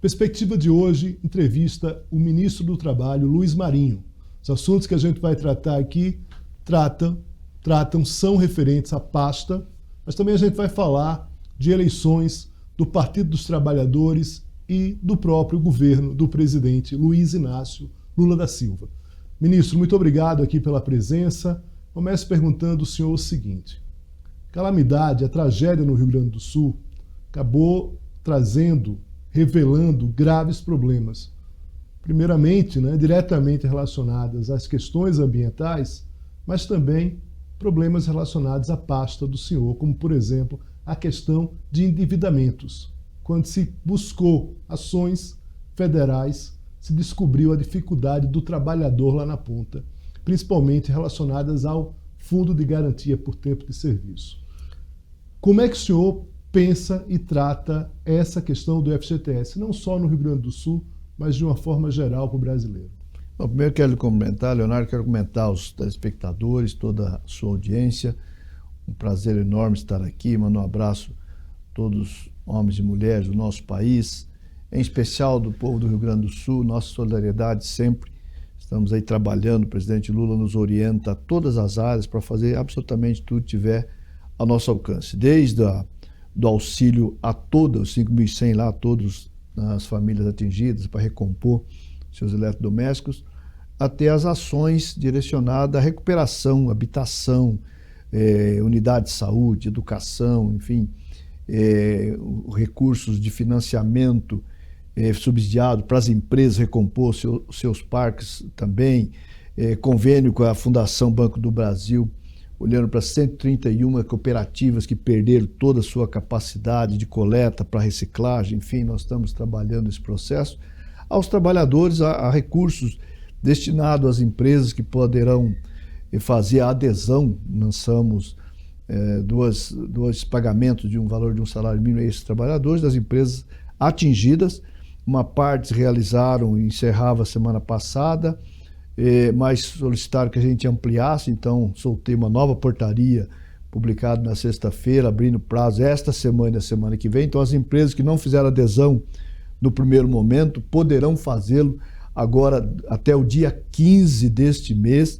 Perspectiva de hoje, entrevista o ministro do Trabalho, Luiz Marinho. Os assuntos que a gente vai tratar aqui são referentes à pasta, mas também a gente vai falar de eleições do Partido dos Trabalhadores e do próprio governo do presidente Luiz Inácio Lula da Silva. Ministro, muito obrigado aqui pela presença. Começo perguntando ao senhor o seguinte: a calamidade, a tragédia no Rio Grande do Sul acabou revelando graves problemas. Primeiramente, diretamente relacionadas às questões ambientais, mas também problemas relacionados à pasta do senhor, como, por exemplo, a questão de endividamentos. Quando se buscou ações federais, se descobriu a dificuldade do trabalhador lá na ponta, principalmente relacionadas ao Fundo de Garantia por Tempo de Serviço. Como é que o senhor pensa e trata essa questão do FGTS, não só no Rio Grande do Sul, mas de uma forma geral para o brasileiro? Bom, primeiro quero lhe cumprimentar, Leonardo, quero cumprimentar os telespectadores, toda a sua audiência. Um prazer enorme estar aqui, mando um abraço a todos os homens e mulheres do nosso país, em especial do povo do Rio Grande do Sul, nossa solidariedade sempre. Estamos aí trabalhando, o presidente Lula nos orienta a todas as áreas para fazer absolutamente tudo que tiver ao nosso alcance, desde do auxílio a todos, os 5.100 lá, a todas as famílias atingidas para recompor seus eletrodomésticos, até as ações direcionadas à recuperação, habitação, unidade de saúde, educação, enfim, recursos de financiamento subsidiado para as empresas recompor seus parques também, convênio com a Fundação Banco do Brasil, olhando para 131 cooperativas que perderam toda a sua capacidade de coleta para reciclagem, enfim, nós estamos trabalhando esse processo. Aos trabalhadores, a recursos destinados às empresas que poderão fazer a adesão, lançamos dois pagamentos de um valor de um salário mínimo a esses trabalhadores, das empresas atingidas. Uma parte se realizaram e encerrava a semana passada, mas solicitaram que a gente ampliasse, então soltei uma nova portaria publicada na sexta-feira, abrindo prazo esta semana e a semana que vem. Então as empresas que não fizeram adesão no primeiro momento poderão fazê-lo agora até o dia 15 deste mês.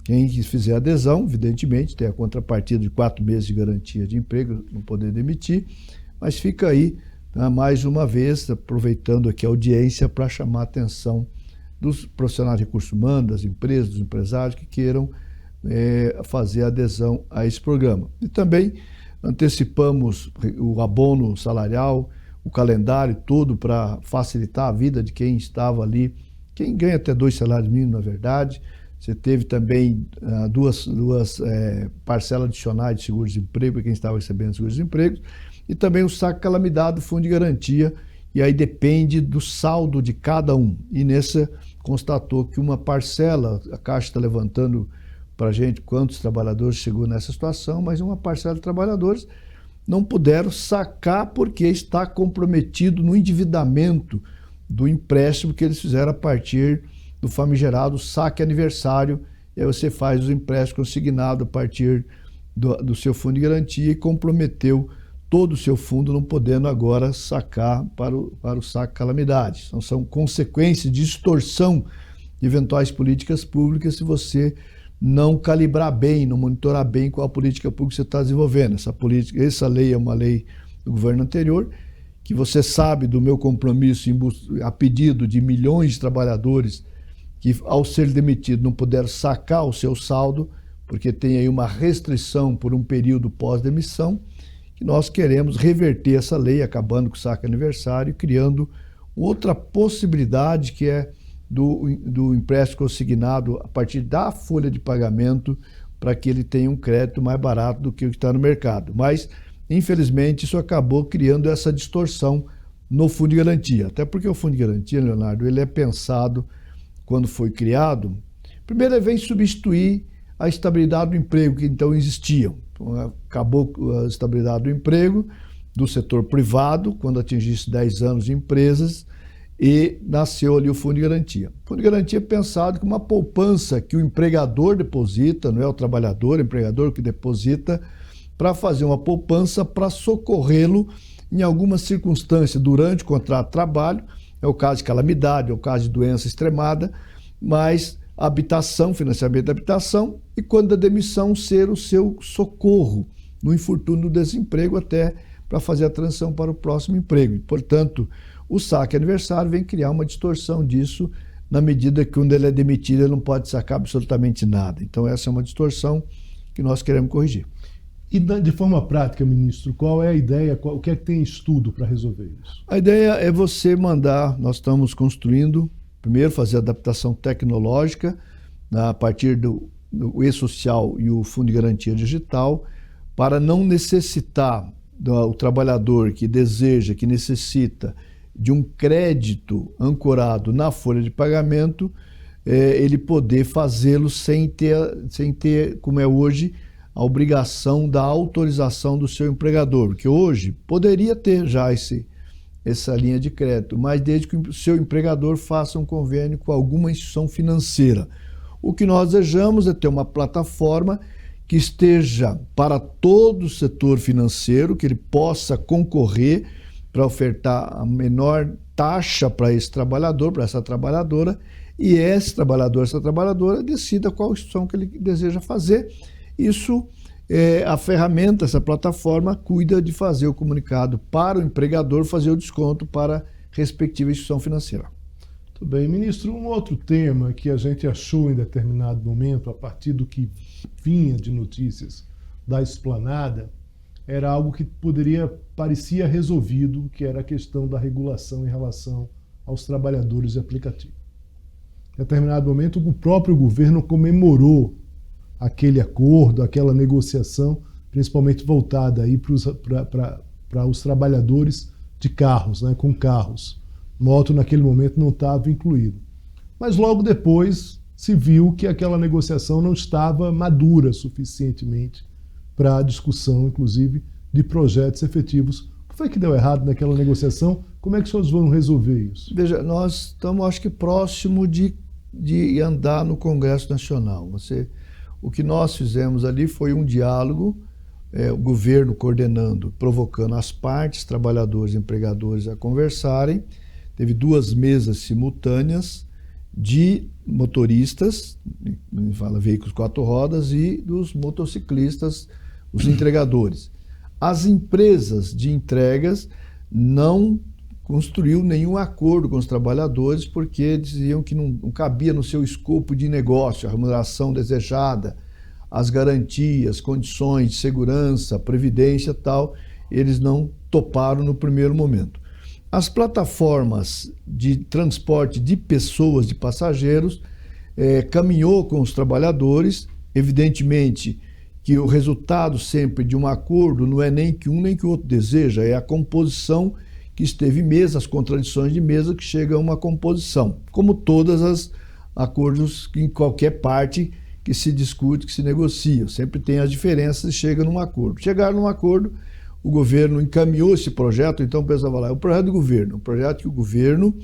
Quem fizer adesão, evidentemente, tem a contrapartida de 4 meses de garantia de emprego, não poder demitir, mas fica aí, mais uma vez, aproveitando aqui a audiência para chamar a atenção dos profissionais de recursos humanos, das empresas, dos empresários que queiram fazer adesão a esse programa. E também antecipamos o abono salarial, o calendário todo para facilitar a vida de quem estava ali, quem ganha até 2 salários mínimos, na verdade. Você teve também duas parcelas adicionais de seguro-desemprego para quem estava recebendo seguro-desemprego, e também o saque calamidade do Fundo de Garantia, e aí depende do saldo de cada um. E nessa constatou que uma parcela, a Caixa está levantando para a gente quantos trabalhadores chegou nessa situação, mas uma parcela de trabalhadores não puderam sacar porque está comprometido no endividamento do empréstimo que eles fizeram a partir do famigerado saque aniversário, e aí você faz os empréstimos consignados a partir do seu fundo de garantia e comprometeu todo o seu fundo, não podendo agora sacar para o saque calamidade. Então, são consequências de distorção de eventuais políticas públicas se você não calibrar bem, não monitorar bem qual a política pública você está desenvolvendo. Essa lei é uma lei do governo anterior, que você sabe do meu compromisso a pedido de milhões de trabalhadores que, ao ser demitido, não puderam sacar o seu saldo, porque tem aí uma restrição por um período pós-demissão, que nós queremos reverter essa lei, acabando com o saque aniversário, criando outra possibilidade, que é do empréstimo consignado a partir da folha de pagamento, para que ele tenha um crédito mais barato do que o que está no mercado. Mas, infelizmente, isso acabou criando essa distorção no Fundo de Garantia. Até porque o Fundo de Garantia, Leonardo, ele é pensado, quando foi criado, primeiro ele vem substituir a estabilidade do emprego que então existia. Acabou a estabilidade do emprego do setor privado, quando atingisse 10 anos de empresas, e nasceu ali o Fundo de Garantia. O Fundo de Garantia é pensado como uma poupança que o empregador deposita, não é o trabalhador, é o empregador que deposita, para fazer uma poupança para socorrê-lo em alguma circunstância durante o contrato de trabalho, é o caso de calamidade, é o caso de doença extremada, mas habitação, financiamento da habitação, e quando a demissão ser o seu socorro no infortúnio do desemprego até para fazer a transição para o próximo emprego. Portanto, o saque aniversário vem criar uma distorção disso, na medida que quando ele é demitido ele não pode sacar absolutamente nada. Então essa é uma distorção que nós queremos corrigir. E de forma prática, ministro, qual é a ideia, o que é que tem estudo para resolver isso? A ideia é você mandar, nós estamos construindo, primeiro fazer a adaptação tecnológica, a partir do e-social e o Fundo de Garantia Digital, para não necessitar o trabalhador que deseja, que necessita de um crédito ancorado na folha de pagamento, ele poder fazê-lo sem ter, como é hoje, a obrigação da autorização do seu empregador, porque hoje poderia ter já essa linha de crédito, mas desde que o seu empregador faça um convênio com alguma instituição financeira. O que nós desejamos é ter uma plataforma que esteja para todo o setor financeiro, que ele possa concorrer para ofertar a menor taxa para esse trabalhador, para essa trabalhadora, e esse trabalhador, essa trabalhadora decida qual instituição que ele deseja fazer. Isso, a ferramenta, essa plataforma, cuida de fazer o comunicado para o empregador, fazer o desconto para a respectiva instituição financeira. Muito bem. Ministro, um outro tema que a gente achou em determinado momento, a partir do que vinha de notícias da Esplanada, era algo que parecia resolvido, que era a questão da regulação em relação aos trabalhadores de aplicativo. Em determinado momento, o próprio governo comemorou aquele acordo, aquela negociação, principalmente voltada aí para os trabalhadores de carros, né, com carros. Moto, naquele momento, não estava incluído. Mas logo depois se viu que aquela negociação não estava madura suficientemente para a discussão, inclusive, de projetos efetivos. O que foi que deu errado naquela negociação? Como é que os senhores vão resolver isso? Veja, nós estamos, acho que, próximo de andar no Congresso Nacional. O que nós fizemos ali foi um diálogo, o governo coordenando, provocando as partes, trabalhadores e empregadores a conversarem. Teve 2 mesas simultâneas de motoristas, fala veículos 4 rodas, e dos motociclistas, os entregadores. As empresas de entregas não construiu nenhum acordo com os trabalhadores, porque diziam que não cabia no seu escopo de negócio a remuneração desejada, as garantias, condições de segurança, previdência e tal. Eles não toparam no primeiro momento. As plataformas de transporte de pessoas, de passageiros, caminhou com os trabalhadores. Evidentemente que o resultado sempre de um acordo não é nem que um nem que o outro deseja, é a composição que esteve mesa, as contradições de mesa que chega a uma composição, como todas as acordos em qualquer parte que se discute, que se negocia. Sempre tem as diferenças e chega num acordo. Chegaram num acordo, o governo encaminhou esse projeto, então o pessoal vai lá, é o projeto do governo, um projeto que o governo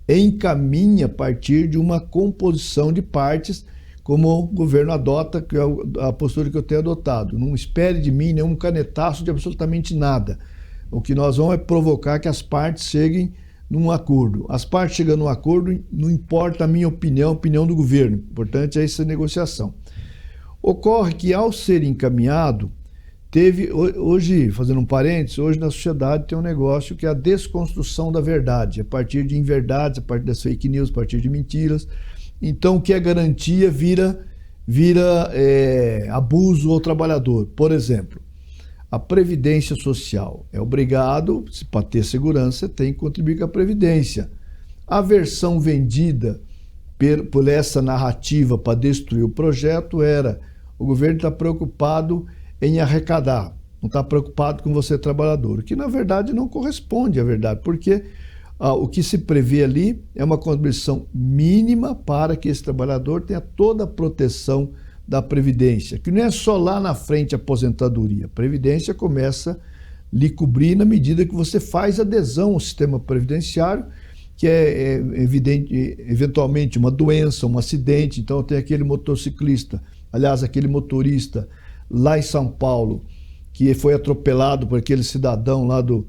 encaminha a partir de uma composição de partes, como o governo adota, que é a postura que eu tenho adotado. Não espere de mim nenhum canetaço de absolutamente nada. O que nós vamos é provocar que as partes cheguem num acordo. As partes chegando num acordo, não importa a minha opinião, a opinião do governo. O importante é essa negociação. Ocorre que, ao ser encaminhado, hoje, fazendo um parênteses, hoje na sociedade tem um negócio que é a desconstrução da verdade, a partir de inverdades, a partir das fake news, a partir de mentiras. Então, o que é garantia vira abuso ao trabalhador. Por exemplo, a Previdência Social é obrigado, para ter segurança, tem que contribuir com a Previdência. A versão vendida por essa narrativa para destruir o projeto era: o governo está preocupado em arrecadar, não está preocupado com você, trabalhador, o que na verdade não corresponde à verdade, porque o que se prevê ali é uma contribuição mínima para que esse trabalhador tenha toda a proteção da Previdência, que não é só lá na frente a aposentadoria. A Previdência começa a lhe cobrir na medida que você faz adesão ao sistema previdenciário, que é evidente, eventualmente uma doença, um acidente. Então tem aquele motociclista, aliás, aquele motorista lá em São Paulo, que foi atropelado por aquele cidadão lá do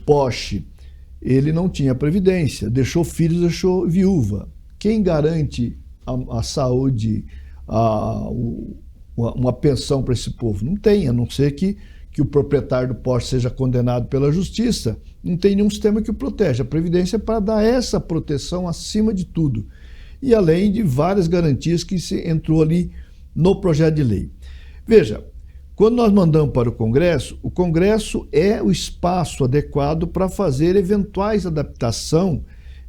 Porsche. ele não tinha previdência, deixou filhos, deixou viúva. Quem garante a saúde, uma pensão para esse povo? Não tem, a não ser que o proprietário do poste seja condenado pela justiça. Não tem nenhum sistema que o protege. A Previdência é para dar essa proteção acima de tudo. E além de várias garantias que se entrou ali no projeto de lei. Veja, quando nós mandamos para o Congresso é o espaço adequado para fazer eventuais adaptações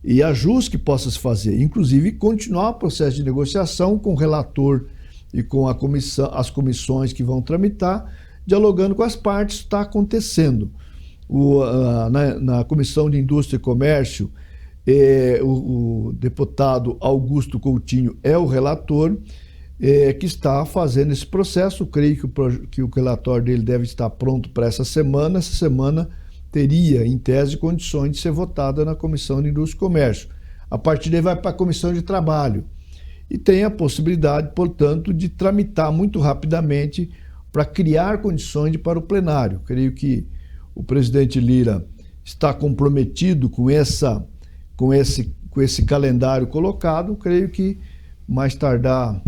e ajustes que possa se fazer, inclusive continuar o processo de negociação com o relator e com as comissões que vão tramitar, dialogando com as partes, está acontecendo. Na Comissão de Indústria e Comércio, o deputado Augusto Coutinho é o relator, que está fazendo esse processo. Creio que o relatório dele deve estar pronto para essa semana. Essa semana teria, em tese, condições de ser votada na Comissão de Indústria e Comércio. A partir daí vai para a Comissão de Trabalho. E tem a possibilidade, portanto, de tramitar muito rapidamente para criar condições para o plenário. Creio que o presidente Lira está comprometido com esse calendário colocado. Creio que mais tardar,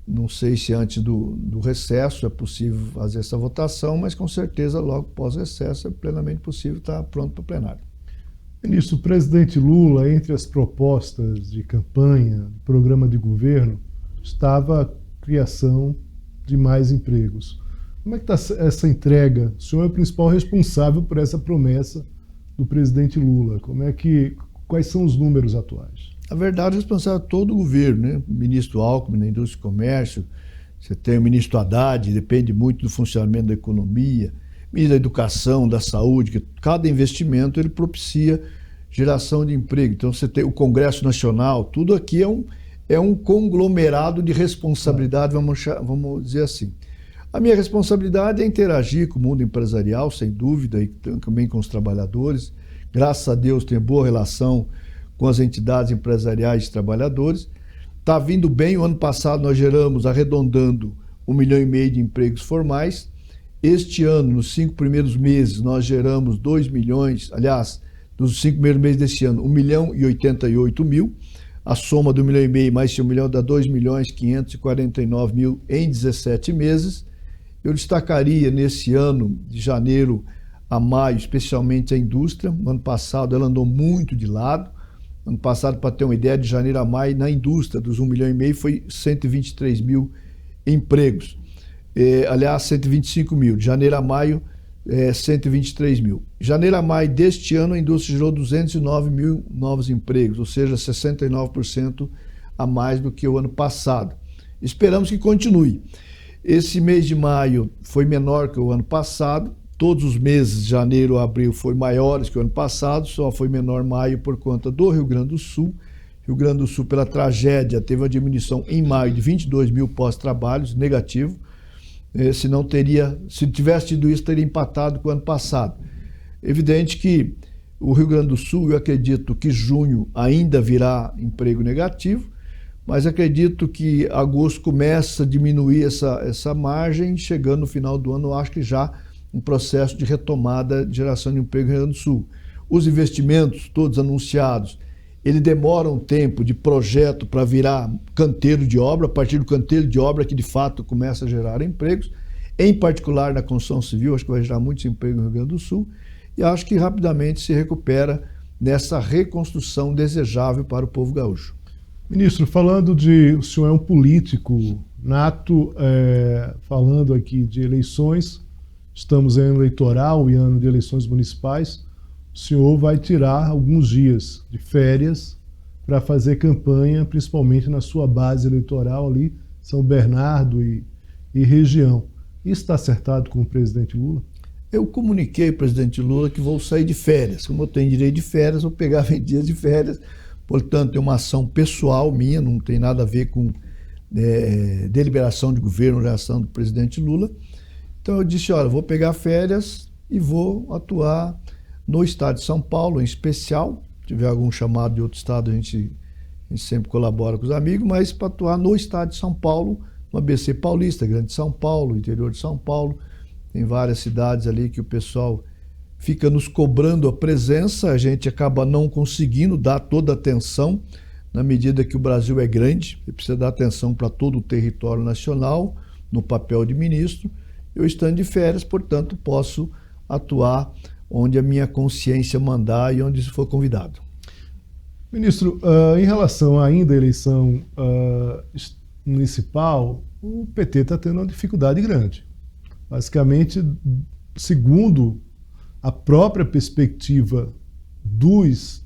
não sei se antes do recesso é possível fazer essa votação, mas com certeza logo pós-recesso é plenamente possível estar pronto para o plenário. Ministro, o presidente Lula, entre as propostas de campanha, do programa de governo, estava a criação de mais empregos. Como é que está essa entrega? O senhor é o principal responsável por essa promessa do presidente Lula. Quais são os números atuais? Na verdade, o responsável é todo o governo, né? O ministro Alckmin, na Indústria e Comércio, você tem o ministro Haddad, depende muito do funcionamento da economia, ministro da Educação, da Saúde, que cada investimento ele propicia geração de emprego. Então você tem o Congresso Nacional, tudo aqui é um conglomerado de responsabilidade, vamos dizer assim. A minha responsabilidade é interagir com o mundo empresarial, sem dúvida, e também com os trabalhadores. Graças a Deus tenho boa relação com as entidades empresariais e trabalhadores. Está vindo bem. O ano passado nós geramos, arredondando, 1,5 milhão de empregos formais. Este ano, nos 5 primeiros meses, nós geramos 2 milhões, aliás, nos 5 primeiros meses deste ano, 1.088.000. A soma do 1,5 milhão mais 1 milhão dá 2.549.000 em 17 meses. Eu destacaria nesse ano, de janeiro a maio, especialmente a indústria. No ano passado ela andou muito de lado. Ano passado, para ter uma ideia, de janeiro a maio, na indústria, dos 1,5 milhão, foi 123.000 empregos. Aliás, 125.000. De janeiro a maio, 123.000. Janeiro a maio deste ano, a indústria gerou 209.000 novos empregos, ou seja, 69% a mais do que o ano passado. Esperamos que continue. Esse mês de maio foi menor que o ano passado. Todos os meses, de janeiro a abril, foram maiores que o ano passado, só foi menor maio por conta do Rio Grande do Sul. Rio Grande do Sul, pela tragédia, teve uma diminuição em maio de 22.000 pós-trabalhos, negativo. Se tivesse tido isso, teria empatado com o ano passado. Evidente que o Rio Grande do Sul, eu acredito que junho ainda virá emprego negativo, mas acredito que agosto começa a diminuir essa margem, chegando no final do ano, eu acho que já um processo de retomada de geração de emprego no Rio Grande do Sul. Os investimentos, todos anunciados, ele demora um tempo de projeto para virar canteiro de obra, a partir do canteiro de obra que de fato começa a gerar empregos, em particular na construção civil, acho que vai gerar muitos empregos no Rio Grande do Sul, e acho que rapidamente se recupera nessa reconstrução desejável para o povo gaúcho. Ministro, o senhor é um político nato, falando aqui de eleições, estamos em ano eleitoral e ano de eleições municipais. O senhor vai tirar alguns dias de férias para fazer campanha, principalmente na sua base eleitoral ali, São Bernardo e região. Isso está acertado com o presidente Lula? Eu comuniquei ao presidente Lula que vou sair de férias. Como eu tenho direito de férias, vou pegar 20 dias de férias. Portanto, é uma ação pessoal minha, não tem nada a ver com deliberação de governo, reação do presidente Lula. Então eu disse, olha, vou pegar férias e vou atuar no estado de São Paulo, em especial. Se tiver algum chamado de outro estado, a gente sempre colabora com os amigos, mas para atuar no estado de São Paulo, no ABC Paulista, Grande São Paulo, interior de São Paulo. Tem várias cidades ali que o pessoal fica nos cobrando a presença, a gente acaba não conseguindo dar toda a atenção, na medida que o Brasil é grande, precisa dar atenção para todo o território nacional, no papel de ministro. Eu estando de férias, portanto, posso atuar onde a minha consciência mandar e onde for convidado. Ministro, em relação ainda à eleição municipal, o PT está tendo uma dificuldade grande. Basicamente, segundo a própria perspectiva dos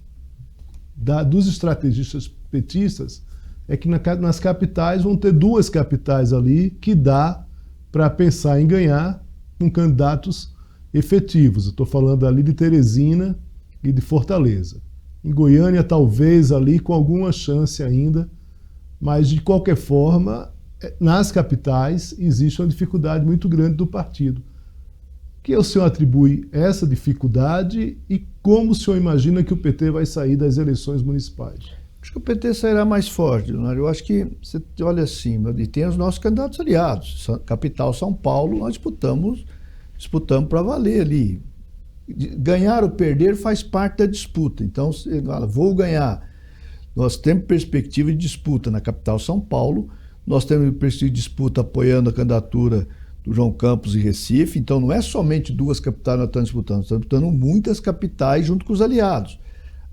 estrategistas petistas, é que nas capitais vão ter 2 capitais ali que dá para pensar em ganhar com candidatos efetivos. Eu estou falando ali de Teresina e de Fortaleza. Em Goiânia, talvez ali com alguma chance ainda, mas de qualquer forma, nas capitais existe uma dificuldade muito grande do partido. Que o senhor atribui essa dificuldade e como o senhor imagina que o PT vai sair das eleições municipais? Acho que o PT sairá mais forte, Leonardo. Eu acho que, você olha assim, e tem os nossos candidatos aliados. Capital São Paulo, nós disputamos para valer ali. Ganhar ou perder faz parte da disputa. Então, você fala, vou ganhar. Nós temos perspectiva de disputa na capital São Paulo, nós temos perspectiva de disputa apoiando a candidatura do João Campos e Recife. Então, não é somente 2 capitais que nós estamos disputando muitas capitais junto com os aliados.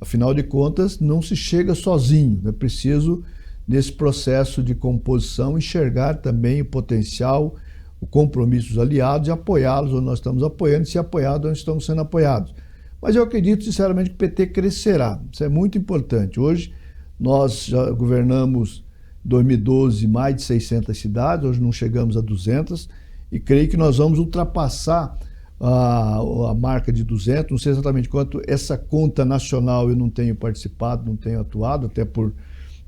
Afinal de contas, não se chega sozinho. É preciso, nesse processo de composição, enxergar também o potencial, o compromisso dos aliados e apoiá-los onde nós estamos apoiando, e se apoiados onde estamos sendo apoiados. Mas eu acredito, sinceramente, que o PT crescerá. Isso é muito importante. Hoje, nós já governamos, em 2012, mais de 600 cidades, hoje não chegamos a 200, e creio que nós vamos ultrapassar a marca de 200, não sei exatamente quanto, essa conta nacional eu não tenho participado, não tenho atuado, até por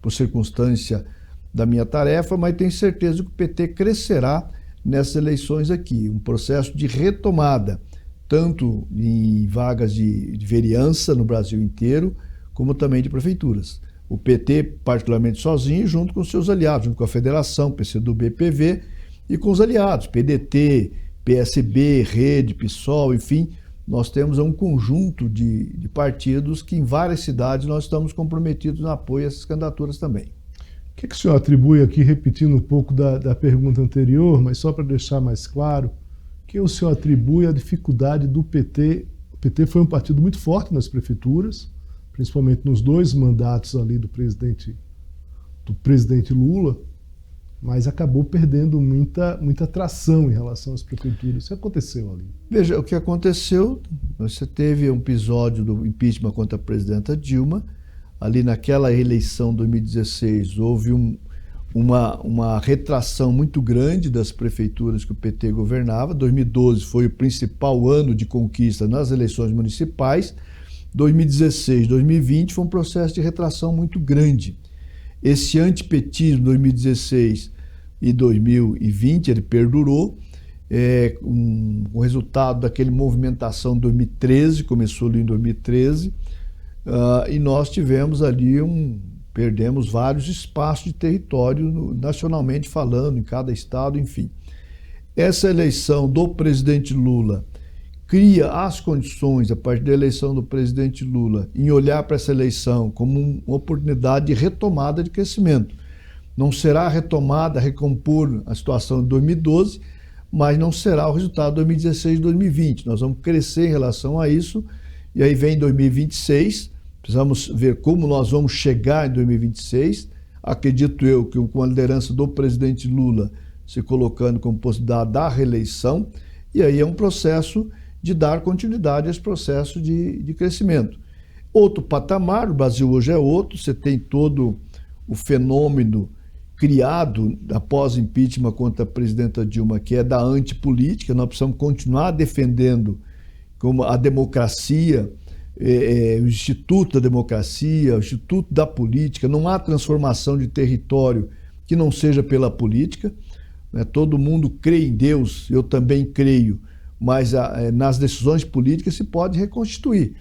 circunstância da minha tarefa, mas tenho certeza que o PT crescerá nessas eleições aqui, um processo de retomada, tanto em vagas de vereança no Brasil inteiro, como também de prefeituras. O PT, particularmente sozinho, junto com seus aliados, junto com a Federação, PCdoB, PV, e com os aliados, PDT, PSB, Rede, PSOL, enfim, nós temos um conjunto de partidos que em várias cidades nós estamos comprometidos no apoio a essas candidaturas também. O que o senhor atribui aqui, repetindo um pouco da pergunta anterior, mas só para deixar mais claro, que o senhor atribui a dificuldade do PT? O PT foi um partido muito forte nas prefeituras, principalmente nos 2 mandatos ali do presidente Lula, mas acabou perdendo muita tração em relação às prefeituras. O que aconteceu ali? Veja, o que aconteceu, você teve um episódio do impeachment contra a presidenta Dilma, ali naquela eleição de 2016 houve uma retração muito grande das prefeituras que o PT governava. 2012 foi o principal ano de conquista nas eleições municipais. 2016, 2020 foi um processo de retração muito grande. Esse antipetismo 2016 e 2020, ele perdurou, o resultado daquele movimentação de 2013, começou ali em 2013, e nós tivemos ali perdemos vários espaços de território, nacionalmente falando, em cada estado, enfim. Essa eleição do presidente Lula cria as condições, a partir da eleição do presidente Lula, em olhar para essa eleição como uma oportunidade de retomada de crescimento. Não será retomada, recompor a situação de 2012, mas não será o resultado de 2016 e 2020. Nós vamos crescer em relação a isso, e aí vem 2026, precisamos ver como nós vamos chegar em 2026. Acredito eu que com a liderança do presidente Lula se colocando como possibilidade da reeleição, e aí é um processo de dar continuidade a esse processo de crescimento. Outro patamar, o Brasil hoje é outro, você tem todo o fenômeno criado após o impeachment contra a presidenta Dilma, que é da antipolítica. Nós precisamos continuar defendendo como a democracia, o Instituto da Democracia, o Instituto da Política. Não há transformação de território que não seja pela política. Todo mundo crê em Deus, eu também creio, mas nas decisões políticas se pode reconstituir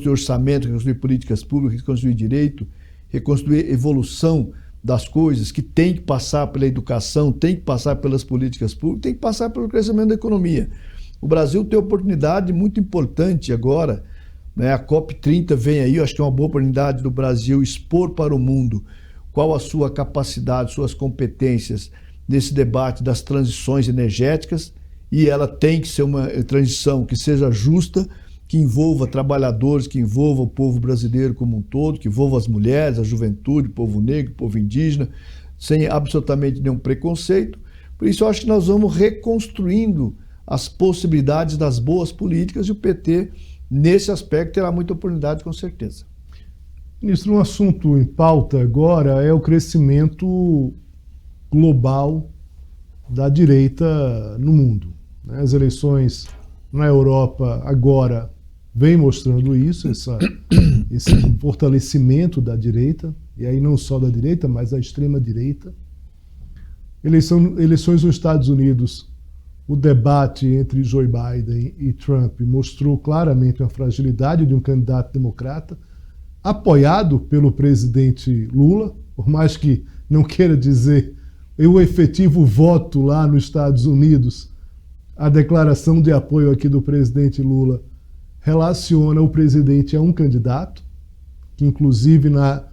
orçamento, reconstruir políticas públicas, reconstruir direito, reconstruir evolução das coisas, que tem que passar pela educação, tem que passar pelas políticas públicas, tem que passar pelo crescimento da economia. O Brasil tem oportunidade muito importante agora, né? A COP30 vem aí, eu acho que é uma boa oportunidade do Brasil expor para o mundo qual a sua capacidade, suas competências nesse debate das transições energéticas, e ela tem que ser uma transição que seja justa, que envolva trabalhadores, que envolva o povo brasileiro como um todo, que envolva as mulheres, a juventude, o povo negro, o povo indígena, sem absolutamente nenhum preconceito. Por isso eu acho que nós vamos reconstruindo as possibilidades das boas políticas, e o PT, nesse aspecto, terá muita oportunidade, com certeza. Ministro, um assunto em pauta agora é o crescimento global da direita no mundo. As eleições na Europa agora vêm mostrando isso, esse fortalecimento da direita, e aí não só da direita, mas da extrema-direita. Eleições nos Estados Unidos, o debate entre Joe Biden e Trump mostrou claramente a fragilidade de um candidato democrata, apoiado pelo presidente Lula, por mais que não queira dizer o efetivo voto lá nos Estados Unidos, a declaração de apoio aqui do presidente Lula relaciona o presidente a um candidato, que inclusive na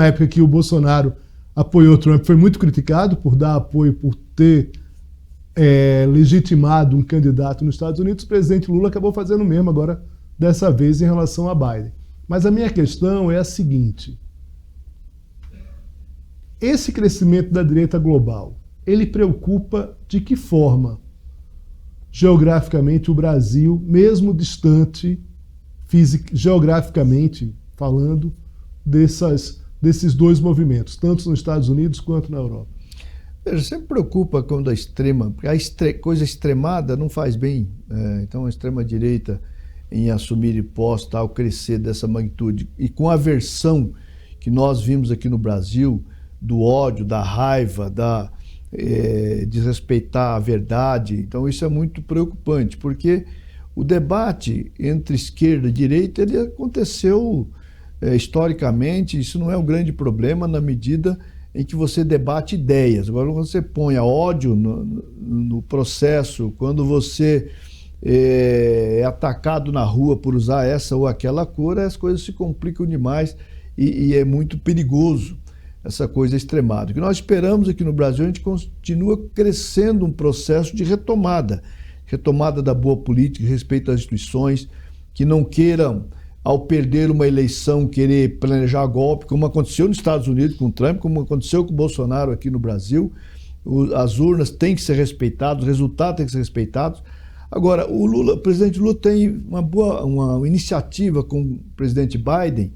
época que o Bolsonaro apoiou Trump foi muito criticado por dar apoio, por ter legitimado um candidato nos Estados Unidos. O presidente Lula acabou fazendo o mesmo agora, dessa vez em relação a Biden. Mas a minha questão é a seguinte: esse crescimento da direita global, ele preocupa de que forma, geograficamente, o Brasil, mesmo distante, geograficamente falando, desses dois movimentos, tanto nos Estados Unidos quanto na Europa? Veja, sempre preocupa quando porque a coisa extremada não faz bem. Então a extrema-direita, em assumir postos, tal, crescer dessa magnitude, e com a aversão que nós vimos aqui no Brasil, do ódio, da raiva, desrespeitar a verdade. Então isso é muito preocupante, porque o debate entre esquerda e direita, ele aconteceu historicamente. Isso não é um grande problema na medida em que você debate ideias. Agora, quando você põe ódio no processo, quando você é atacado na rua por usar essa ou aquela cor, as coisas se complicam demais, e é muito perigoso essa coisa extremada. O que nós esperamos aqui no Brasil, a gente continua crescendo um processo de retomada da boa política, respeito às instituições, que não queiram, ao perder uma eleição, querer planejar golpe, como aconteceu nos Estados Unidos com o Trump, como aconteceu com o Bolsonaro aqui no Brasil. As urnas têm que ser respeitadas, os resultados têm que ser respeitados. Agora, o presidente Lula tem uma iniciativa com o presidente Biden,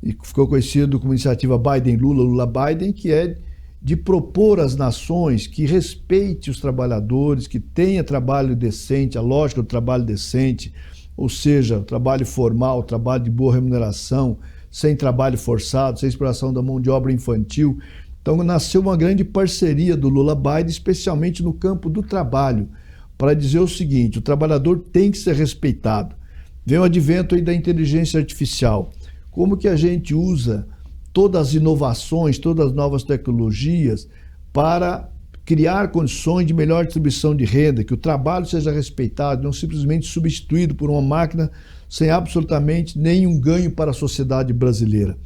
e ficou conhecido como iniciativa Biden-Lula, Lula-Biden, que é de propor às nações que respeite os trabalhadores, que tenha trabalho decente, a lógica do trabalho decente, ou seja, o trabalho formal, o trabalho de boa remuneração, sem trabalho forçado, sem exploração da mão de obra infantil. Então nasceu uma grande parceria do Lula-Biden, especialmente no campo do trabalho, para dizer o seguinte: o trabalhador tem que ser respeitado. Vem o advento aí da inteligência artificial. Como que a gente usa todas as inovações, todas as novas tecnologias para criar condições de melhor distribuição de renda, que o trabalho seja respeitado, não simplesmente substituído por uma máquina sem absolutamente nenhum ganho para a sociedade brasileira.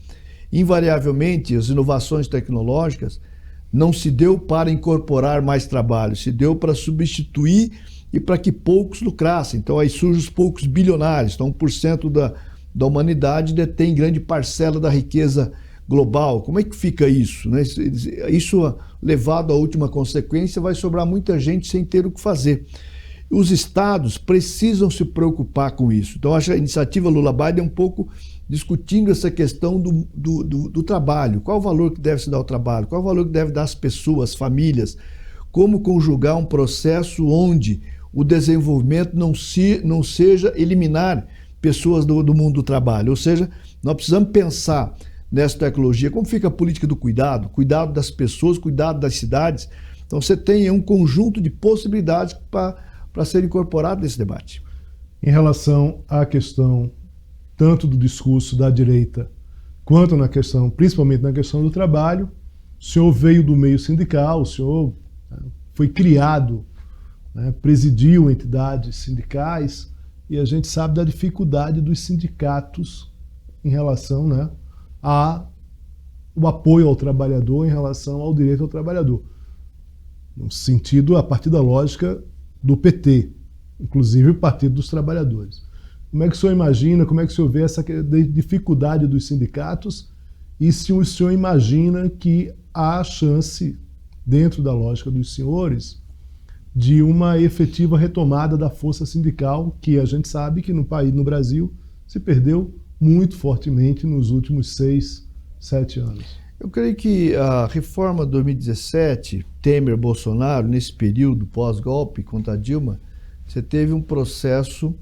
Invariavelmente, as inovações tecnológicas não se deu para incorporar mais trabalho, se deu para substituir e para que poucos lucrassem. Então aí surgem os poucos bilionários. Então 1% da humanidade detém grande parcela da riqueza global. Como é que fica isso, né? Isso, levado à última consequência, vai sobrar muita gente sem ter o que fazer. Os estados precisam se preocupar com isso. Então, acho que a iniciativa Lula-Biden é um pouco discutindo essa questão do trabalho. Qual o valor que deve se dar ao trabalho? Qual o valor que deve dar às pessoas, às famílias? Como conjugar um processo onde o desenvolvimento não seja eliminar pessoas do mundo do trabalho? Ou seja, nós precisamos pensar nessa tecnologia, como fica a política do cuidado das pessoas, cuidado das cidades. Então você tem um conjunto de possibilidades para ser incorporado nesse debate. Em relação à questão tanto do discurso da direita quanto principalmente na questão do trabalho, o senhor veio do meio sindical, o senhor foi criado né, presidiu entidades sindicais, e a gente sabe da dificuldade dos sindicatos em relação, né, ao apoio ao trabalhador, em relação ao direito ao trabalhador. No sentido, a partir da lógica do PT, inclusive o Partido dos Trabalhadores. Como é que o senhor imagina, como é que o senhor vê essa dificuldade dos sindicatos e se o senhor imagina que há chance, dentro da lógica dos senhores, de uma efetiva retomada da força sindical, que a gente sabe que no país, no Brasil, se perdeu muito fortemente nos últimos 6, 7 anos? Eu creio que a reforma 2017, Temer-Bolsonaro, nesse período pós-golpe contra a Dilma, você teve um processo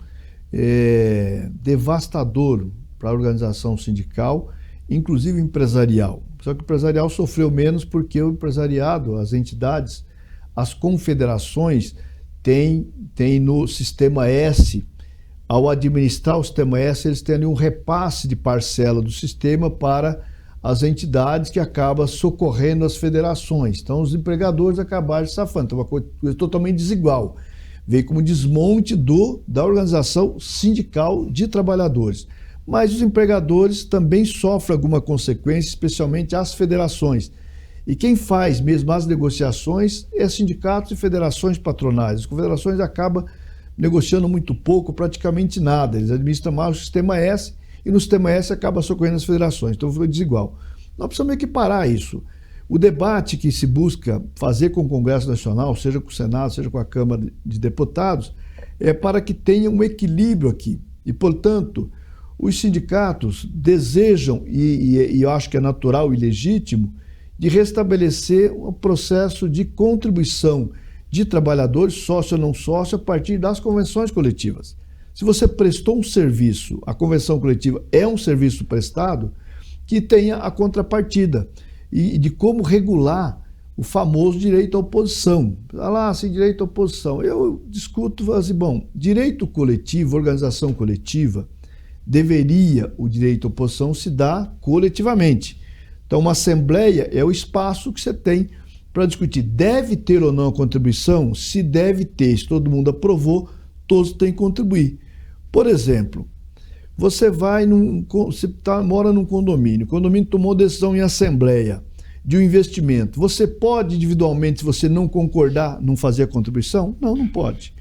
devastador para a organização sindical, inclusive empresarial. Só que o empresarial sofreu menos porque o empresariado, as entidades, as confederações têm no Sistema S, ao administrar o Sistema S, eles têm ali um repasse de parcela do sistema para as entidades que acabam socorrendo as federações. Então, os empregadores acabaram safando. Então, uma coisa totalmente desigual. Veio como desmonte da organização sindical de trabalhadores. Mas os empregadores também sofrem alguma consequência, especialmente as federações. E quem faz mesmo as negociações é sindicatos e federações patronais. As confederações acabam negociando muito pouco, praticamente nada. Eles administram mais o Sistema S e no Sistema S acaba socorrendo as federações. Então foi desigual. Nós precisamos equiparar isso. O debate que se busca fazer com o Congresso Nacional, seja com o Senado, seja com a Câmara de Deputados, é para que tenha um equilíbrio aqui. E, portanto, os sindicatos desejam, e eu acho que é natural e legítimo, de restabelecer um processo de contribuição de trabalhadores, sócio ou não sócio, a partir das convenções coletivas. Se você prestou um serviço, a convenção coletiva é um serviço prestado, que tenha a contrapartida e de como regular o famoso direito à oposição. Sem direito à oposição. Eu discuto assim, bom, direito coletivo, organização coletiva, o direito à oposição se dar coletivamente. Então, uma assembleia é o espaço que você tem para discutir. Deve ter ou não a contribuição? Se deve ter, se todo mundo aprovou, todos têm que contribuir. Por exemplo, você mora num condomínio, o condomínio tomou decisão em assembleia de um investimento. Você pode, individualmente, se você não concordar, não fazer a contribuição? Não, não pode.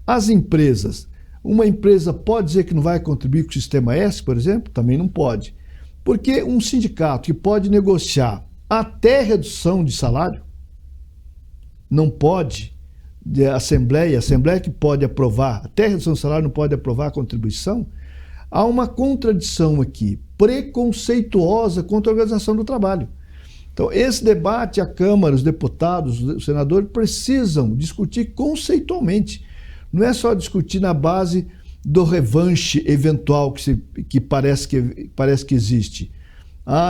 As empresas, uma empresa pode dizer que não vai contribuir com o Sistema S, por exemplo? Também não pode. Porque um sindicato que pode negociar até redução de salário, não pode, a Assembleia que pode aprovar, até redução de salário não pode aprovar a contribuição, há uma contradição aqui, preconceituosa contra a organização do trabalho. Então, esse debate, a Câmara, os deputados, os senadores precisam discutir conceitualmente. Não é só discutir na base do revanche eventual que parece que existe.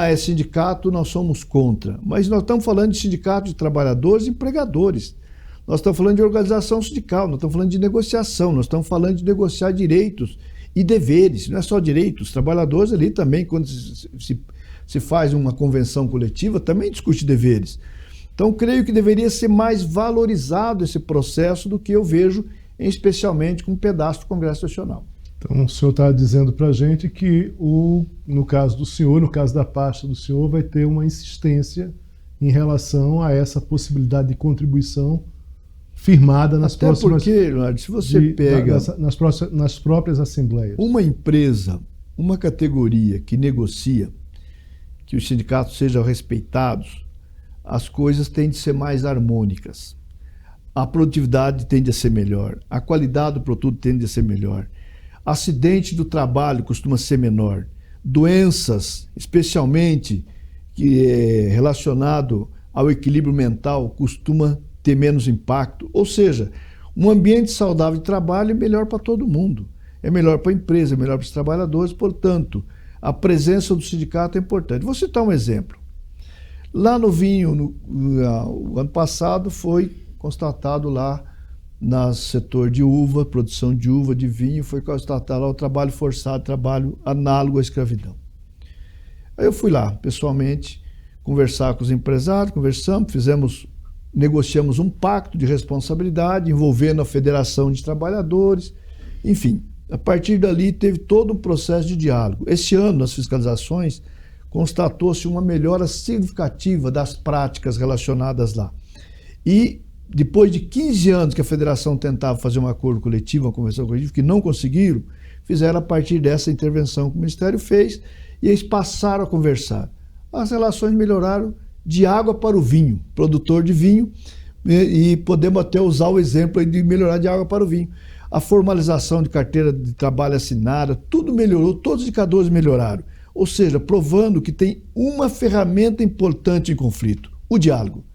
É sindicato, nós somos contra. Mas nós estamos falando de sindicato de trabalhadores e empregadores. Nós estamos falando de organização sindical, nós estamos falando de negociação, nós estamos falando de negociar direitos e deveres. Não é só direitos, os trabalhadores ali também, quando se faz uma convenção coletiva, também discute deveres. Então, creio que deveria ser mais valorizado esse processo do que eu vejo, especialmente com um pedaço do Congresso Nacional. Então, o senhor está dizendo para a gente que, no caso do senhor, no caso da pasta do senhor, vai ter uma insistência em relação a essa possibilidade de contribuição firmada nas próximas... Até porque, Leonardo, se você pega... Nas próprias assembleias. Uma empresa, uma categoria que negocia, que os sindicatos sejam respeitados, as coisas têm de ser mais harmônicas. A produtividade tende a ser melhor, a qualidade do produto tende a ser melhor, acidente do trabalho costuma ser menor, doenças, especialmente que é relacionado ao equilíbrio mental, costuma ter menos impacto. Ou seja, um ambiente saudável de trabalho é melhor para todo mundo, é melhor para a empresa, é melhor para os trabalhadores, portanto, a presença do sindicato é importante. Vou citar um exemplo. Lá no vinho, o ano passado, foi constatado lá no setor de uva, produção de uva, de vinho, foi constatado lá o trabalho forçado, trabalho análogo à escravidão. Aí eu fui lá, pessoalmente, conversar com os empresários, conversamos, fizemos negociamos um pacto de responsabilidade envolvendo a Federação de Trabalhadores, enfim. A partir dali teve todo um processo de diálogo. Esse ano, nas fiscalizações, constatou-se uma melhora significativa das práticas relacionadas lá. E depois de 15 anos que a federação tentava fazer um acordo coletivo, uma convenção coletiva, que não conseguiram, fizeram a partir dessa intervenção que o Ministério fez e eles passaram a conversar. As relações melhoraram de água para o vinho, produtor de vinho, e podemos até usar o exemplo de melhorar de água para o vinho. A formalização de carteira de trabalho assinada, tudo melhorou, todos os indicadores melhoraram. Ou seja, provando que tem uma ferramenta importante em conflito, o diálogo.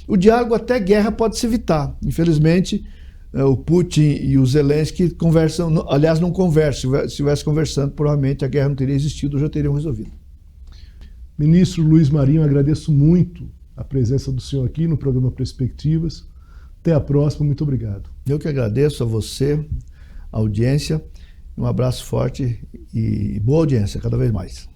O diálogo até guerra pode se evitar. Infelizmente, o Putin e o Zelensky conversam, aliás, não conversam. Se estivesse conversando, provavelmente a guerra não teria existido, já teriam resolvido. Ministro Luiz Marinho, agradeço muito a presença do senhor aqui no programa Perspectivas. Até a próxima, muito obrigado. Eu que agradeço a você, a audiência, um abraço forte e boa audiência cada vez mais.